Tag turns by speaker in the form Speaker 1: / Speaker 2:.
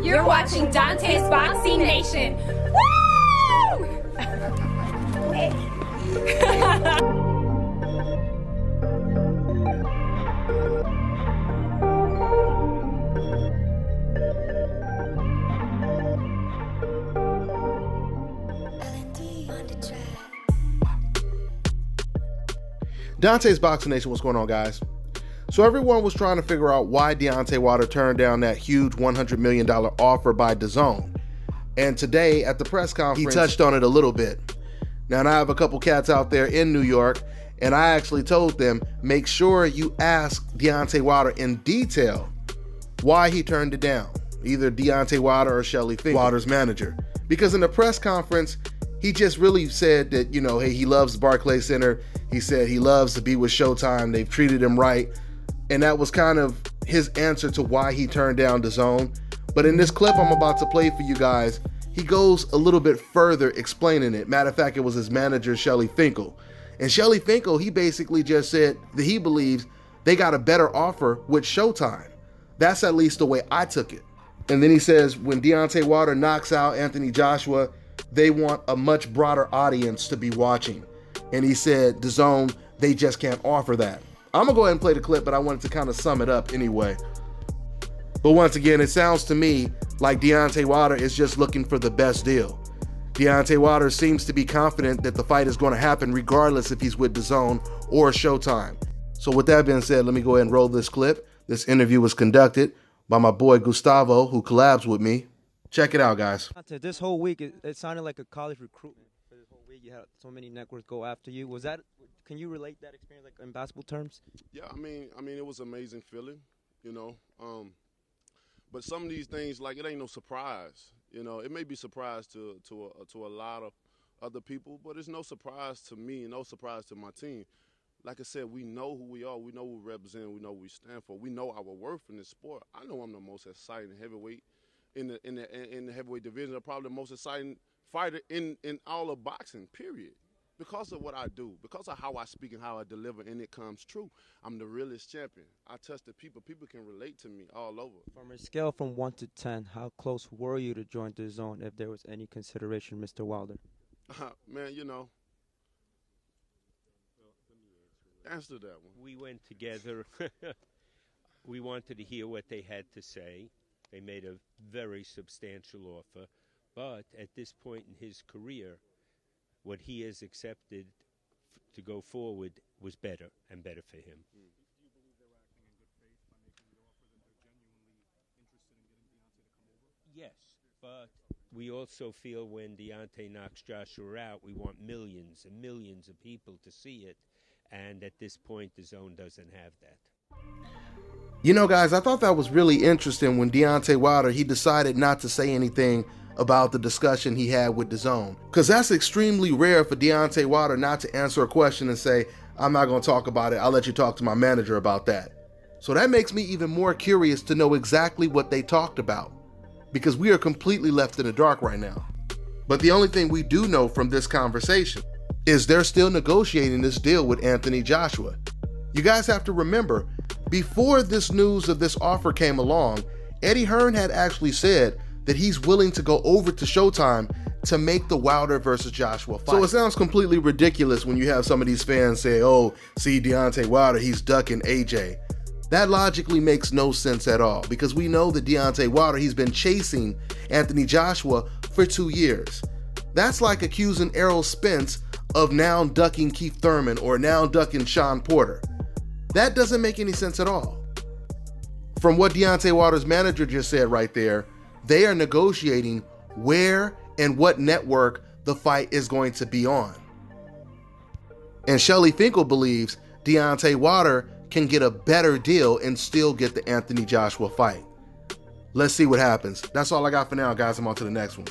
Speaker 1: You're watching Dante's Boxing Nation. Woo!
Speaker 2: Dante's Boxing Nation, what's going on, guys? So everyone was trying to figure out why Deontay Wilder turned down that huge $100 million offer by Dazn. And today at the press conference, he touched on it a little bit. Now, I have a couple cats out there in New York, and I actually told them, make sure you ask Deontay Wilder in detail why he turned it down, either Deontay Wilder or Shelly Finkel, Wilder's manager. Because in the press conference, he just really said that, you know, hey, he loves the Barclays Center. He said he loves to be with Showtime. They've treated him right. And that was kind of his answer to why he turned down Dazn. But in this clip I'm about to play for you guys, he goes a little bit further explaining it. Matter of fact, it was his manager, Shelly Finkel. And Shelly Finkel, he basically just said that he believes they got a better offer with Showtime. That's at least the way I took it. And then he says when Deontay Wilder knocks out Anthony Joshua, they want a much broader audience to be watching. And he said, Dazn, they just can't offer that. I'm gonna go ahead and play the clip, but I wanted to kind of sum it up anyway. But once again, it sounds to me like Deontay Wilder is just looking for the best deal. Deontay Wilder seems to be confident that the fight is going to happen regardless if he's with Dazn or Showtime. So with that being said, let me go ahead and roll this clip. This interview was conducted by my boy Gustavo, who collabs with me. Check it out, guys.
Speaker 3: This whole week, it sounded like a college recruitment. For this whole week, you had so many networks go after you. Was that? Can you relate that experience, like in basketball terms?
Speaker 4: Yeah, I mean, it was an amazing feeling, you know. But some of these things, like, it ain't no surprise. You know, it may be surprise to a lot of other people, but it's no surprise to me, no surprise to my team. Like I said, we know who we are. We know who we represent. We know what we stand for. We know our worth in this sport. I know I'm the most exciting heavyweight in the heavyweight division. I'm probably the most exciting fighter in all of boxing, period. Because of what I do, because of how I speak and how I deliver, and it comes true. I'm the realest champion. I touch the people. People can relate to me all over.
Speaker 3: From a scale from 1 to 10, how close were you to join the zone if there was any consideration, Mr. Wilder?
Speaker 4: Man, you know. Answer that one.
Speaker 5: We went together. We wanted to hear what they had to say. They made a very substantial offer. But at this point in his career, what he has accepted to go forward was better and better for him.
Speaker 6: Do you believe they were acting in good faith by making the offer, that they're genuinely interested in getting Deontay to come over?
Speaker 5: Yes, but we also feel when Deontay knocks Joshua out, we want millions and millions of people to see it. And at this point, the zone doesn't have that.
Speaker 2: You know, guys, I thought that was really interesting when Deontay Wilder, he decided not to say anything about the discussion he had with Dazn. Because that's extremely rare for Deontay Wilder not to answer a question and say, I'm not going to talk about it. I'll let you talk to my manager about that. So that makes me even more curious to know exactly what they talked about, because we are completely left in the dark right now. But the only thing we do know from this conversation is they're still negotiating this deal with Anthony Joshua. You guys have to remember, before this news of this offer came along, Eddie Hearn had actually said that he's willing to go over to Showtime to make the Wilder versus Joshua fight. So it sounds completely ridiculous when you have some of these fans say, oh, see Deontay Wilder, he's ducking AJ. That logically makes no sense at all, because we know that Deontay Wilder, he's been chasing Anthony Joshua for 2 years. That's like accusing Errol Spence of now ducking Keith Thurman or now ducking Sean Porter. That doesn't make any sense at all. From what Deontay Wilder's manager just said right there, they are negotiating where and what network the fight is going to be on. And Shelly Finkel believes Deontay Wilder can get a better deal and still get the Anthony Joshua fight. Let's see what happens. That's all I got for now, guys. I'm on to the next one.